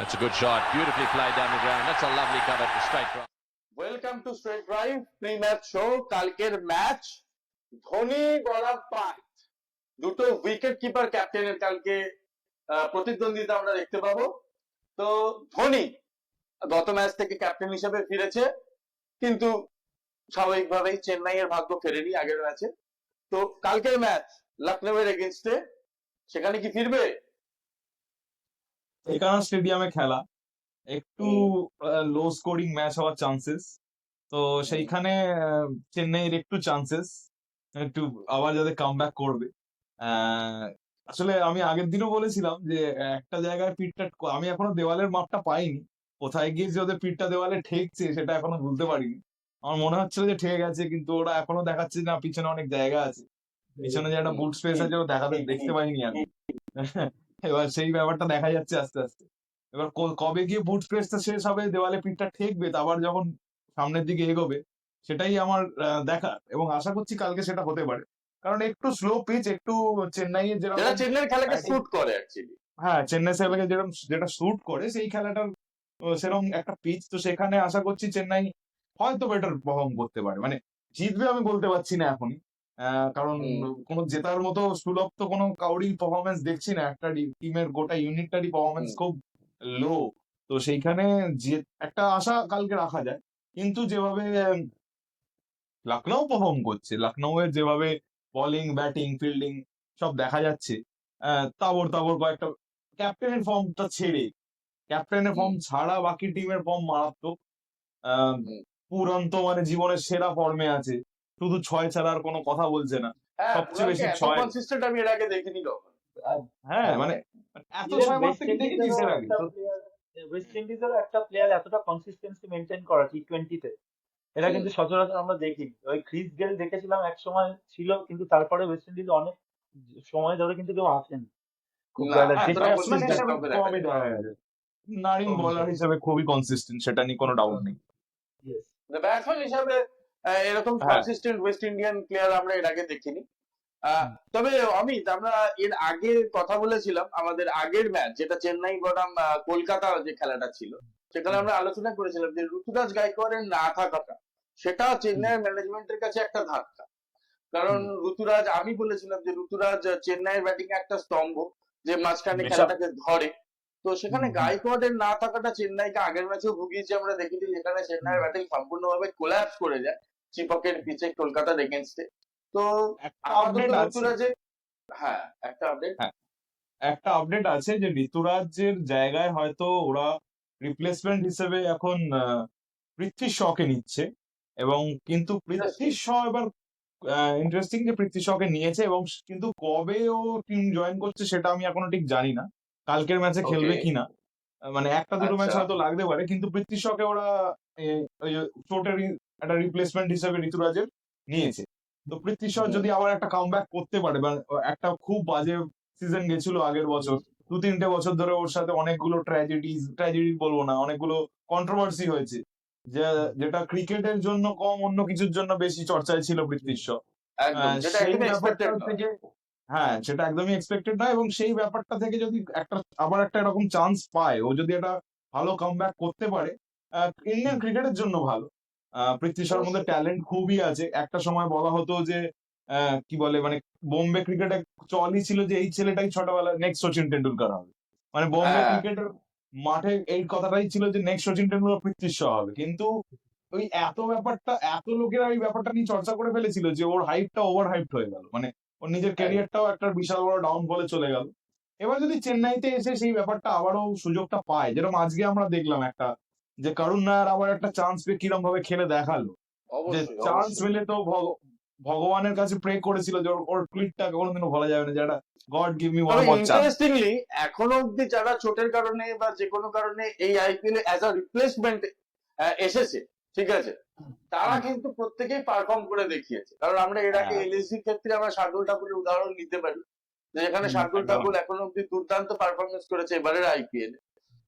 That's a good shot. Beautifully played down the ground. That's a lovely cover to straight drive. Welcome to straight drive pre match show. কালকের match Dhoni বনাম পার্থ, দুটো wicket keeper ক্যাপ্টেনের কালকে প্রতিদ্বন্দ্বিতা আমরা দেখতে পাবো। তো ধোনি গত ম্যাচ থেকে ক্যাপ্টেন হিসেবে ফিরেছে, কিন্তু স্বাভাবিকভাবেই চেন্নাইয়ের ভাগ্য ফেরেনি আগের ম্যাচে। তো কালকের ম্যাচ লখনৌয়ের এগেনস্টে, সেখানে কি ফিরবে? একানা স্টেডিয়ামে খেলা, একটু লো স্কোরিং ম্যাচ হওয়ার চান্সেস। তো সেইখানে চেন্নাইয়ের একটু চান্সেস, একটু আবার যাতে কাম ব্যাক করবে। আসলে আমি আগের দিনও বলেছিলাম যে একটা জায়গায় পিঠটা, আমি এখনো দেওয়ালের মাপটা পাইনি, কোথায় গিয়ে যে ওদের পিঠটা দেওয়ালে ঠেকছে সেটা এখনো বুঝতে পারিনি। আমার মনে হচ্ছিল যে ঠেকে গেছে, কিন্তু ওরা এখনো দেখাচ্ছে না পিছনে অনেক জায়গা আছে, পিছনে যে একটা বুট স্পেস আছে ও দেখতে পাইনি আমি। এবার সেই ব্যাপারটা দেখা যাচ্ছে আস্তে আস্তে। এবার কবে গিয়ে বুট স্পেসটা শেষ হবে, দেওয়ালে পিঠটা ঠেকবে, আবার যখন সামনের দিকে এগোবে, সেটাই আমার দেখার, এবং আশা করছি কালকে সেটা হতে পারে। কারণ একটু স্লো পিচ, একটু চেন্নাইয়ের যেটা যেরকম, চেন্নাইয়ের খেলাকে স্যুট করে অ্যাকচুয়ালি। হ্যাঁ চেন্নাই সেভাকে যেরকম যেটা শুট করে সেই খেলাটার সেরকম একটা পিচ, তো সেখানে আশা করছি চেন্নাই হয়তো বেটার পারফর্ম করতে পারে। মানে জিতবে আমি বলতে পারছি না এখনই, কারণ কোনো জেতার মতো সুলভ তো কোনো কাউরি পারফরমেন্স দেখছি না, একটা টিমের গোটা ইউনিটটারই পারফরমেন্স খুব লো। তো সেইখানে যে একটা আশা কালকে রাখা যায়, কিন্তু যেভাবে লখনৌ পারফর্ম করছে, লখনৌ এর যেভাবে বোলিং ব্যাটিং ফিল্ডিং সব দেখা যাচ্ছে, তাবড় তাবড় কয়েকটা, ক্যাপ্টেনের ফর্মটা ছেড়ে, ক্যাপ্টেনের ফর্ম ছাড়া বাকি টিমের ফর্ম মারাত্মক। আহ, পুরন্ত মানে জীবনের সেরা ফর্মে আছে, শুধু ছয় ছাড়া আর কোনো কথা বলছে না, হ্যাঁ, সবচেয়ে বেশি এত ছয়। কনসিস্টেন্ট আমি এর আগে দেখিনি কখনো। হ্যাঁ মানে এত ইভেন ছয় মারতে ওয়েস্ট কি দেখেছিস ইন্ডিজেরও এর আগে? একটা প্লেয়ার, ওয়েস্ট ইন্ডিজেরও একটা প্লেয়ার এতটা কনসিস্টেন্সি মেনটেন করা টি20-তে, এটা কিন্তু সচরাচর আমরা দেখিনি। ওই ক্রিস গেল দেখেছিলাম এক সময় ছিল, কিন্তু তারপরে ওয়েস্ট ইন্ডিজ অনেক সময় ধরে কিন্তু কেউ আসেন খুব না, একটা এতটা যেটা ব্যাটসম্যান consistent হিসেবে কাউকে দেখা কমই যায়। দেখা গেছে, নারিন বোলার হিসেবে খুবই কনসিস্টেন্ট, সেটা নিয়ে কোনো ডাউট নেই। Yes. ব্যাটসম্যান হিসাবে এরকম হ্যাঁ, কনসিস্টেন্ট ওয়েস্ট ইন্ডিয়ান প্লেয়ার আমরা এর আগে দেখিনি। তবে অমিত, আমরা এর আগে কথা বলেছিলাম আমাদের আগের ম্যাচ, যেটা চেন্নাই বনাম কলকাতা যে খেলাটা ছিল, সেখানে আমরা আলোচনা করেছিলাম যে ঋতুরাজ গাইকোয়াড়ের না থাকাটা, সেটা চেন্নাইয়ের ম্যানেজমেন্টের কাছে একটা ধাক্কা। কারণ ঋতুরাজ, আমি বলেছিলাম যে ঋতুরাজ চেন্নাইয়ের ব্যাটিং একটা স্তম্ভ, যে মাঝখানে খেলাটাকে ধরে। তো সেখানে গাইকোয়াড়ের না থাকাটা চেন্নাইকে আগের ম্যাচেও ভুগিয়েছে, আমরা দেখেছি, যেখানে চেন্নাইয়ের ব্যাটিং সম্পূর্ণভাবে কোল্যাপস করে যায় চিপকের পিচে কলকাতার এগেনস্টে। তো একটা আপাতত আপডেট আছে। ঋতুরাজের, হ্যাঁ, একটা আপডেট। হ্যাঁ, একটা আপডেট আছে যে ঋতুরাজের জায়গায় হয়তো ওরা রিপ্লেসমেন্ট হিসেবে এখন পৃথ্বী শকে নিচ্ছে, এবং কিন্তু পৃথ্বী শ এবার ইন্টারেস্টিং যে পৃথ্বী শকে নিয়েছে, এবং কিন্তু কবে ও টিম জয়েন করছে সেটা আমি এখনো ঠিক জানি না, কালকের ম্যাচে খেলবে ওকে, কিনা। মানে একটা দুটো ম্যাচ আচ্ছা। হয়তো লাগতে পারে, কিন্তু পৃথ্বী শকে ওরা ওই চোটের একটা রিপ্লেসমেন্ট হিসেবে ঋতুরাজের নিয়েছে। তো পৃথ্বী শ যদি আবার একটা কামব্যাক করতে পারে, বা একটা খুব বাজে সিজন গেছিল আগের বছর, দু তিনটে বছর ধরে ওর সাথে অনেকগুলো ট্র্যাজেডি বলবো না, অনেকগুলো কন্ট্রোভার্সি হয়েছে, যেটা ক্রিকেটের জন্য কম অন্য কিছুর জন্য বেশি চর্চায় ছিল পৃথ্বী শ। একদম, যেটা সেই একদমই ব্যাপারটা এক্সপেক্টেড নয়। থেকে, হ্যাঁ সেটা একদমই এক্সপেক্টেড নয়, এবং সেই ব্যাপারটা থেকে যদি একটা আবার একটা এরকম চান্স পায়, ও যদি একটা ভালো কামব্যাক করতে পারে, ইন্ডিয়ান ক্রিকেটের জন্য ভালো। পৃথ্বী শর মধ্যে অবশ্যই। ট্যালেন্ট খুবই আছে। একটা সময় বলা হতো যে কি বলে, মানে বোম্বে ক্রিকেটে চলই ছিল যে এই ছেলেটাই ছোটবেলা নেক্সট সচিন টেন্ডুলকার হবে, মানে বোম্বে হ্যাঁ, ক্রিকেটের মাঠে এই কথাটাই ছিল যে নেক্সট সচিন টেন্ডুলকার পৃথ্বী শ হবে। কিন্তু ওই এত ব্যাপারটা, এত লোকেরা এই ব্যাপারটা নিয়ে চর্চা করে ফেলেছিল যে ওর হাইপটা ওভার হাইপড হয়ে গেল, মানে ওর নিজের ক্যারিয়ারটাও একটা বিশাল বড় ডাউনফলে চলে গেল। এবার যদি চেন্নাইতে এসে সেই ব্যাপারটা আবারও সুযোগটা পায়, যেরকম আজকে আমরা দেখলাম একটা, যে করুণ নায়ার আবার একটা চান্স পেয়ে কিরম ভাবে খেলে দেখালো, যে অবশ্যই, চান্স অবশ্যই। পেলে তো ভগবানের কাছে প্রে করেছিল যে ওর ক্লিকটা কোনোদিনও ভোলা যাবে না, যে একটা গড গিভ মি ওয়ান তবে মোর চান্স। ইন্টারেস্টিংলি এখনো অব্দি যারা চোটের কারণে বা যে কোনো কারণে এই IPL a as a replacement এসেছে, ঠিক আছে, তারা কিন্তু প্রত্যেকেই পারফর্ম করে দেখিয়েছে। কারণ আমরা এর আগে হ্যাঁ, এলএসজির ক্ষেত্রে আমরা শার্দুল ঠাকুরের উদাহরণ নিতে পারি, যে যেখানে শার্দুল একদম। ঠাকুর এখনো অব্দি দুর্দান্ত পারফরমেন্স করেছে এবারের আইপিএল।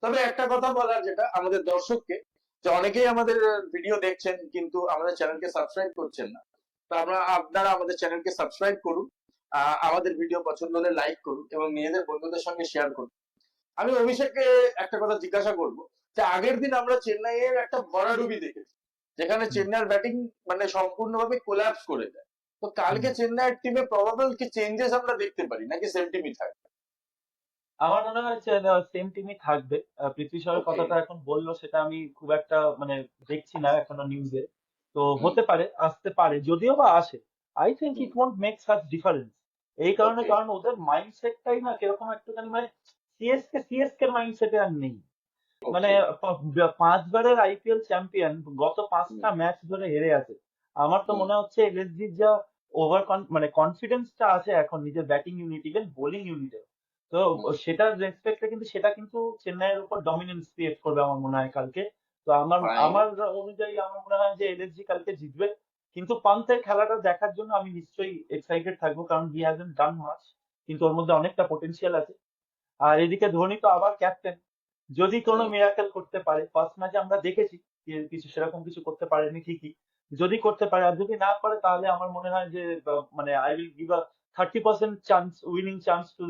তবে একটা কথা বলার, যেটা আমাদের দর্শককে, যে অনেকেই আমাদের ভিডিও দেখছেন কিন্তু আমাদের চ্যানেলকে সাবস্ক্রাইব করছেন না, তো আপনারা আমাদের চ্যানেলকে সাবস্ক্রাইব করুন, আমাদের ভিডিও পছন্দ হলে লাইক করুন এবং নিজেদের বন্ধুদের সঙ্গে শেয়ার করুন। আমি অভিষেককে একটা কথা জিজ্ঞাসা করব, যে আগের দিন আমরা চেন্নাইয়ের একটা ভরাডুবি দেখেছি, যেখানে চেন্নাইয়ের ব্যাটিং মানে সম্পূর্ণভাবে কোল্যাপস করে যায়। তো কালকে চেন্নাইয়ের টিমে প্রবাবল কি চেঞ্জেস আমরা দেখতে পারি, নাকি সেম টিমই থাকবে? আমার মনে হয় যে সেম টিমই থাকবে। পৃথ্বী শয়ের ওকে। কথাটা এখন বললো সেটা আমি খুব একটা মানে দেখছি না এখনো নিউজে। তো হুম। হতে পারে, আসতে পারে, যদিও বা আসে। I think it won't make such difference. এই কারণে, ওকে। কারণ ওদের মাইন্ডসেটটাই না কিরকম একটুখানি মানে সিএসকে এর মাইন্ডসেটে আর নেই। মানে ওকে। 5 বারের আইপিএল চ্যাম্পিয়ন গত 5টা ম্যাচ ধরে হেরে আছে। আমার তো মনে হচ্ছে এলএসজির যা মানে কনফিডেন্সটা আছে এখন নিজের ব্যাটিং ইউনিট, ইভেন বোলিং ইউনিটে, তো সেটার রেসপেক্টে কিন্তু সেটা কিন্তু চেন্নাইয়ের উপর ডমিনেন্স ক্রিয়েট করবে আমার মনে হয় কালকে। তো আমার ফাইন। আমার অনুযায়ী আমার মনে হয় যে এলএসজি কালকে জিতবে। কিন্তু পান্তের খেলাটা দেখার জন্য আমি নিশ্চয়ই এক্সাইটেড থাকবো, কারণ হি হ্যাজন্ট ডান মাচ, কিন্তু ওর মধ্যে অনেকটা পটেনশিয়াল আছে। আর এদিকে ধোনি তো আবার ক্যাপ্টেন, যদি কোনো মিরাকেল করতে পারে। ফার্স্ট ম্যাচে আমরা দেখেছি যে কিছু সেরকম কিছু করতে পারেনি ঠিকই, যদি করতে পারে, আর যদি না পারে তাহলে আমার মনে হয় যে মানে I will give a 30% chance, winning chance to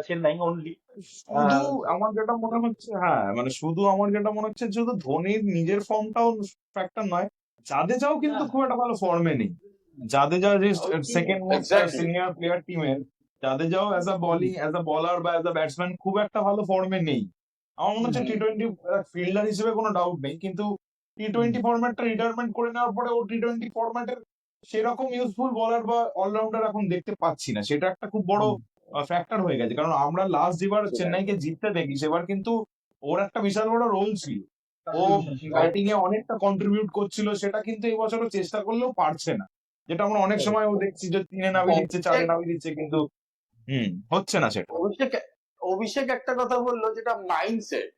Chennai only. শুধু আমার যেটা মনে হচ্ছে, হ্যাঁ মানে শুধু আমার যেটা মনে হচ্ছে, শুধু ধোনির নিজের ফর্মটাও ফ্যাক্টর নয়, জাদেজাও কিন্তু খুব একটা ভালো ফর্মে নেই। জাদেজা যে second most exactly. Senior player টিমের, জাদেজাও অ্যাজ আ বলার বা অ্যাজ আ ব্যাটসম্যান খুব একটা ভালো ফর্মে নেই। আমার মনে হচ্ছে T20 ফিল্ডার হিসেবে কোনো ডাউট নেই, কিন্তু T20 ফরম্যাটটা রিটায়ারমেন্ট করে নেওয়ার পরে ও T20 ফরম্যাটের সেরকম ইউজফুল বলার বা অলরাউন্ডার এখন দেখতে পাচ্ছি না। সেটা একটা খুব বড় ফ্যাক্টর হয়ে গেছে, কারণ আমরা লাস্ট যেবার চেন্নাইকে জিততে দেখি সেবার কিন্তু ওর একটা বিশাল বড় রোল ছিল। ও ব্যাটিং এ অনেকটা কন্ট্রিবিউট করছিল, সেটা কিন্তু এই বছরও চেষ্টা করলেও পারছে না। যেটা আমরা অনেক সময় ও দেখছি যে 3-এ নামিয়ে দিচ্ছে, 4-এ নামিয়ে দিচ্ছে, কিন্তু হচ্ছে না সেটা। অভিষেক অভিষেক একটা কথা বললো, যেটা মাইন্ডসেট।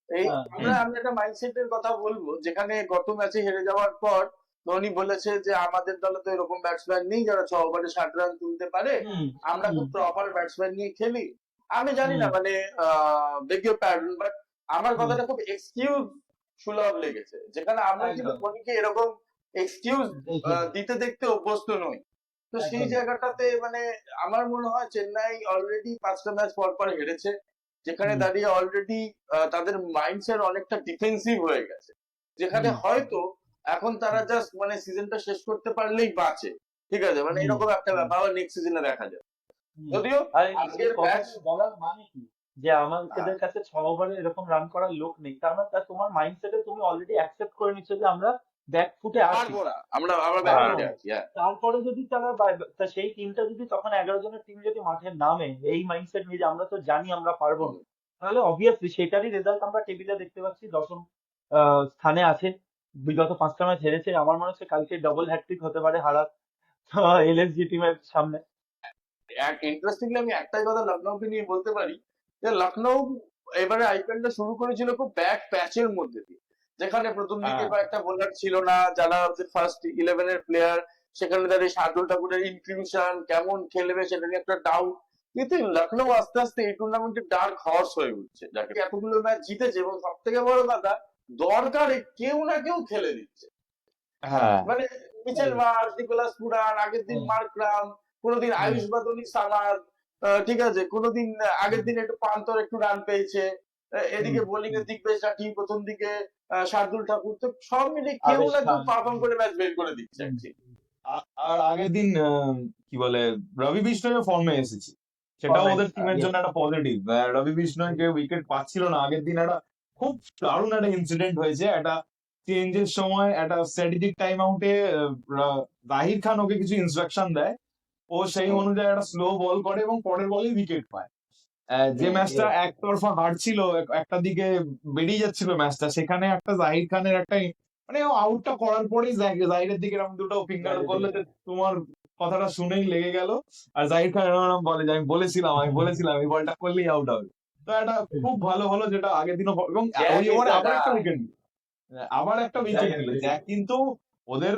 এই হুম আমি একটা মাইন্ডসেটের কথা বলবো, যেখানে গত ম্যাচে হেরে যাওয়ার পর ধোনি বলেছে যে আমাদের দলে তো এরকম ব্যাটসম্যান নেই যারা 6 ওভারে 60 রান তুলতে পারে, আমরা খুব প্রপার ব্যাটসম্যান নিয়ে খেলি। আমি জানি না মানে বেগ ইউর প্যাডন, বাট আমার কথাটা খুব এক্সকিউজ সুলভ লেগেছে, যেখানে আমরা কিন্তু একদম ধোনিকে এরকম এক্সকিউজ দেখিনি। দিতে দেখতে অভ্যস্ত নই। তো সেই একদম জায়গাটাতে মানে আমার মনে হয় চেন্নাই অলরেডি 5টা ম্যাচ পর পর হেরেছে, যেখানে দাঁড়িয়ে অলরেডি তাদের মাইন্ডসেট অনেকটা ডিফেন্সিভ হয়ে গেছে, যেখানে হয়তো এখন তারা জাস্ট মানে সিজনটা শেষ করতে পারলেই বাঁচে। ঠিক আছে, মানে এরকম একটা ব্যাপার আবার নেক্সট সিজনে দেখা যায়। যদিও আর এই আজকের ম্যাচ কথাটা বলার মানে কি, যে আমাদের কাছে 6 ওভারে এরকম রান করার লোক নেই, তার মানে তোমার মাইন্ডসেটে তুমি অলরেডি অ্যাকসেপ্ট করে নিচ্ছ যে আমরা ব্যাক ফুটে আছি। পারবো না, আমরা পারবো ব্যাকফুটে না। আছি। হ্যাঁ। তারপরে যদি তারা তা সেই টিমটা যদি তখন 11 জনের টিম যদি মাঠে নামে এই মাইন্ডসেট নিয়ে যে আমরা তো জানি আমরা পারবো না, তাহলে অবভিয়াসলি সেটারই রেজাল্ট আমরা টেবিলে দেখতে পাচ্ছি। 10ম স্থানে আছে, বিগত 5টা ম্যাচ হেরেছে। আমার মনে হচ্ছে কালকে ডবল হ্যাটট্রিক হতে পারে হারার এলএসজি টিমের সামনে। ইন্টারেস্টিংলি আমি একটাই কথা লখনৌকে নিয়ে বলতে পারি, যে লখনৌ এবারে আইপিএলটা শুরু করেছিল খুব ব্যাক প্যাচের মধ্যে দিয়ে, যেখানে প্রথম দিকে হ্যাঁ কয়েকটা বোলার ছিল না যারা ফার্স্ট 11-এর প্লেয়ার, সেখানে দাঁড়িয়ে শার্দুল ঠাকুরের ইনক্লুশন কেমন খেলবে সেটা নিয়ে একটা ডাউট। কিন্তু লখনৌ আস্তে আস্তে এই টুর্নামেন্টে ডার্ক হর্স হয়ে উঠছে, যাকে এতগুলো ম্যাচ জিতেছে, এবং সব থেকে বড় কথা দরকারে কেউ না কেউ খেলে দিচ্ছে। হ্যাঁ মানে মিচেল মার্শ, নিকোলাস পুরান, আগের দিন মার্করাম, কোনোদিন আয়ুষ বাদনী সামাদ, ঠিক আছে, কোনোদিন আগের দিন একটু পান্তর একটু রান পেয়েছে, এদিকে বোলিং এর দিক বেশ রাখি প্রথম দিকে শার্দুল ঠাকুর, তো সব মিলে কেউ আবেশ না কেউ খান। পারফর্ম করে ম্যাচ বের করে দিচ্ছে actually। আর আগের দিন কি বলে রবি বিষ্ণয় ফর্মে এসেছে, সেটাও ওদের টিমের জন্য একটা পজিটিভ। রবি বিষ্ণয় যে উইকেট পাচ্ছিল না আগের দিন, একটা খুব দারুণ একটা ইনসিডেন্ট হয়েছে। একটা চেঞ্জের সময় একটা স্ট্র্যাটেজিক টাইম আউটে জাহির খান ওকে কিছু ইনস্ট্রাকশন দেয়, ও সেই অনুযায়ী একটা স্লো বল করে এবং পরের বলেই উইকেট পায়। যে ম্যাচটা একতরফা হারছিল, একটা দিকে বেরিয়ে যাচ্ছিল ম্যাচটা, সেখানে একটা জাহির খানের একটা মানে আউটটা করার পরেই জাহিরের দিকে এরকম দুটো ফিঙ্গার করলো, যে তোমার কথাটা শুনেই লেগে গেল। আর জাহির খান এরকম বলে যে আমি বলেছিলাম এই বলটা করলেই আউট হবে। তো এটা খুব ভালো হলো, যেটা আগের দিনও এবং জ্যাক ওই ইজ ওভারে দ্য আবার একটা উইকেট নিল জ্যাক, কিন্তু ওদের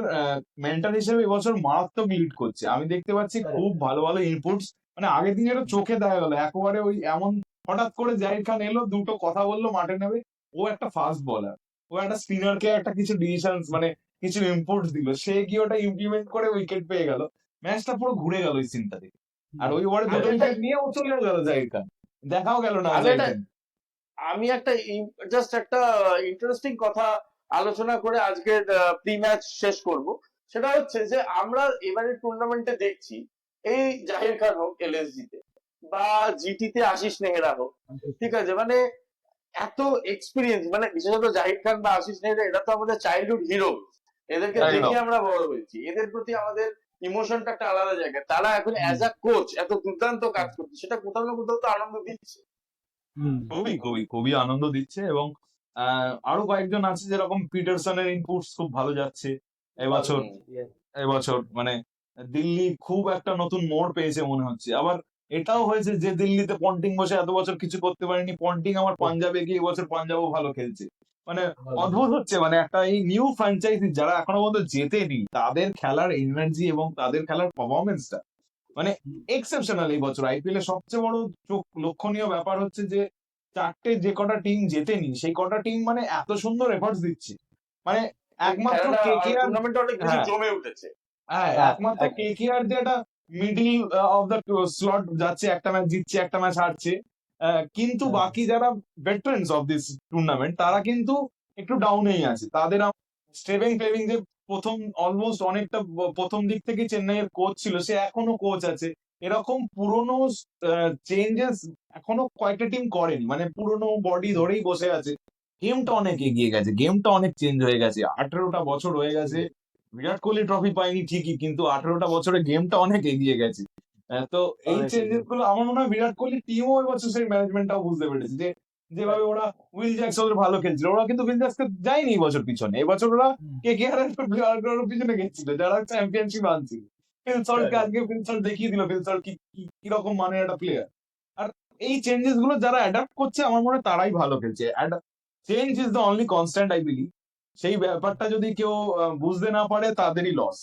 মেন্টাল হিসেবে এবছর মারাত্মক লিড করছে। আমি দেখতে পাচ্ছি খুব ভালো ভালো ইনপুটস, মানে আগের দিন এটা চোখে দেখা গেল একেবারে ওই এমন হঠাৎ করে জাহির খান এলো, দুটো কথা বললো মাঠে নেবে। ও একটা ফাস্ট বলার, ও একটা স্পিনারকে একটা কিছু ডিসিশন মানে কিছু ইনপুটস দিল, সে গিয়ে ওটা ইমপ্লিমেন্ট করে উইকেট পেয়ে গেল। ম্যাচটা পুরো ঘুরে গেল ওই সিনটা থেকে। আর ওই ওভারে দুটো আমি এটা উইকেট নিয়ে ও চলে গেল জাহির খান, দেখাও গেল না আমি জাহির এটা খান। আমি একটা জাস্ট একটা ইন্টারেস্টিং কথা আলোচনা করে আজকের প্রি ম্যাচ শেষ করব। সেটা হচ্ছে যে আমরা এবারের টুর্নামেন্টে দেখছি এই জাহির খান হোক এলএসজি তে বা জিটি তে আশিস নেহরা হোক, ঠিক আছে, মানে এত এক্সপিরিয়েন্স, মানে বিশেষত জাহির খান বা আশিস নেহরা, এরা তো আমাদের চাইল্ডহুড হিরো। এদেরকে একদম। দেখে আমরা বড় হয়েছি, এদের প্রতি আমাদের ইমোশনটা একটা আলাদা জায়গায়। তারা এখন অ্যাজ আ কোচ এত দুর্দান্ত কাজ করছে, সেটা কোথাও না কোথাও তো আনন্দ দিচ্ছে। খুবই আনন্দ দিচ্ছে। এবং আরো কয়েকজন আছে, যেরকম পিটারসনের ইনপুটস খুব ভালো যাচ্ছে এবছর। এবছর মানে দিল্লি খুব একটা নতুন মোড় পেয়েছে মনে হচ্ছে। আবার এটাও হয়েছে যে দিল্লিতে পন্টিং বসে এত বছর কিছু করতে পারেনি, পন্টিং আমার পাঞ্জাবে গিয়ে এবছর পাঞ্জাবও ভালো খেলছে। মানে অদ্ভুত হচ্ছে, মানে একটা এই নিউ ফ্র্যাঞ্চাইজি যারা এখনো পর্যন্ত জেতেনি, তাদের খেলার এনার্জি এবং তাদের খেলার পারফরমেন্সটা মানে এক্সেপশনাল এই বছর আইপিএল এর সবচেয়ে বড় লক্ষণীয় ব্যাপার হচ্ছে যে চারটে যে কটা টিম জেতেনি সেই কটা টিম মানে এত সুন্দর এফর্টস দিচ্ছে। মানে একমাত্র কেকেআর, টুর্নামেন্টটা অনেক বেশি হ্যাঁ জমে উঠেছে। হ্যাঁ একমাত্র কেকেআর যে একটা মিডিল অফ দ্য স্লট যাচ্ছে, একটা ম্যাচ জিতছে একটা ম্যাচ হারছে, কিন্তু বাকি যারা ভেটারেন্স অফ দিস টুর্নামেন্ট তারা কিন্তু একটু ডাউনেই আছে। তাদের স্টেভেন ফ্লেমিং যে প্রথম অলমোস্ট অনেকটা প্রথম দিক থেকে চেন্নাইয়ের কোচ ছিল, সে এখনো কোচ আছে। এরকম পুরোনো চেঞ্জেস এখনো কয়েকটা টিম করেনি, মানে পুরোনো বডি ধরেই বসে আছে। গেমটা অনেক এগিয়ে গেছে, গেমটা অনেক চেঞ্জ হয়ে গেছে। 18টা বছর হয়ে গেছে, বিরাট কোহলি ট্রফি পাইনি ঠিকই, কিন্তু 18টা বছরে গেমটা অনেক এগিয়ে গেছে। তো এই চেঞ্জেস গুলো আমার মনে হয় বিরাট কোহলি টিমও এবছর সেই ম্যানেজমেন্টটাও বুঝতে পেরেছে যে যেভাবে ওরা উইল জ্যাক্স ওদের ভালো খেলছিল, ওরা কিন্তু উইল জ্যাক্সকে যায়নি এবছর পিছনে। এবছর ওরা কেকেআর এর পিছনে গেছিল যারা চ্যাম্পিয়নশিপ আনছিল। ফিল সল্টকে আজকে ফিল সল্ট দেখিয়ে দিল ফিল সল্ট কিরকম মানের একটা প্লেয়ার। আর এই চেঞ্জেস গুলো যারা অ্যাডাপ্ট করছে আমার মনে হয় তারাই ভালো খেলছে। Change is the only constant I believe. সেই ব্যাপারটা যদি কেউ বুঝতে না পারে তাদেরই লস।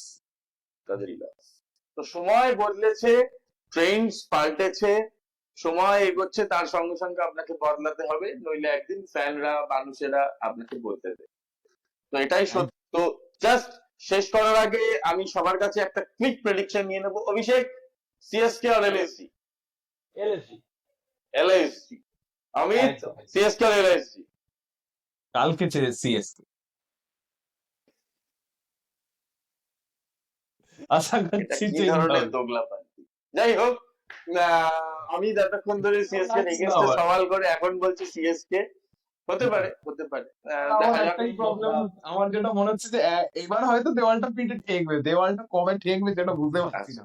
তো সময় বদলেছে, ট্রেন্ডস পাল্টেছে, সময় এগোচ্ছে, তার সঙ্গে সঙ্গে আপনাকে বদলাতে হবে, নইলে একদিন ফ্যানরা মানুষেরা আপনাকে বলতে দেবে। তো এটাই সত্য। তো জাস্ট শেষ করার আগে আমি সবার কাছে একটা কুইক প্রেডিকশন নিয়ে নেবো। অভিষেক, সিএসকে আর এলএসজি? এলএসজি। অমিত, সিএসকে আর এলএসজি? কালকে সিএসকে আশা করছি কি ধরনের দোগলাপান্তি। যাই হোক, আমি এতক্ষণ ধরে সিএসকে এগেইনস্টে সওয়াল করে এখন বলছি সিএসকে। হতে পারে দেখা যাক। একটাই প্রবলেম আমার যেটা মনে হচ্ছে যে এবার হয়তো দেওয়ালটা পিঠে ঠেকবে, দেওয়ালটা কবে ঠেকবে সেটা বুঝতে পারছি না।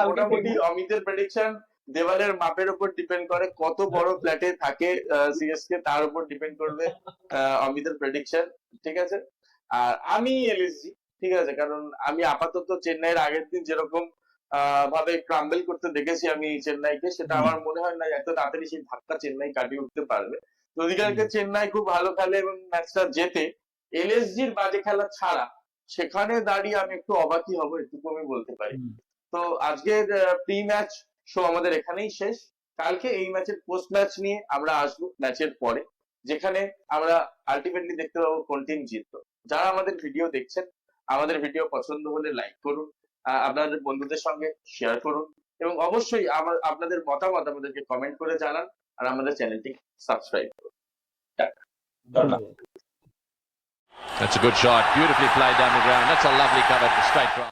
মোটামুটি অমিতের প্রেডিকশন দেওয়ালের মাপের উপর ডিপেন্ড করে, কত বড় ফ্ল্যাটে থাকে সিএসকে তার উপর ডিপেন্ড করবে অমিতের প্রেডিকশন, ঠিক আছে। আর আমি এলএসজি, ঠিক আছে, কারণ আমি আপাতত চেন্নাইয়ের আগের দিন যেরকম ভাবে ক্রাম্বেল করতে দেখেছি আমি চেন্নাইকে, সেটা আমার মনে হয় না এত তাড়াতাড়ি সেই ধাক্কা চেন্নাই কাটিয়ে উঠতে পারবে। যদি কালকে চেন্নাই খুব ভালো খেলে এবং ম্যাচটা জেতে, এলএসজির বাজে খেলা ছাড়া সেখানে দাঁড়িয়ে আমি একটু অবাকই হব, এটুকু আমি বলতে পারি। তো আজকের প্রি ম্যাচ শো আমাদের এখানেই শেষ। কালকে এই ম্যাচের পোস্ট ম্যাচ নিয়ে আমরা আসবো ম্যাচের পরে, যেখানে আমরা আলটিমেটলি দেখতে পাবো কোন টিম জিতলো। যারা আমাদের ভিডিও দেখছেন, আমাদের ভিডিও পছন্দ হলে লাইক করুন, আপনাদের বন্ধুদের সঙ্গে শেয়ার করুন, এবং অবশ্যই আপনাদের মতামত আমাদেরকে কমেন্ট করে জানান, আর আমাদের চ্যানেলটি সাবস্ক্রাইব করুন। That's a good shot. Beautifully played down the ground. That's a lovely cover to straight drive.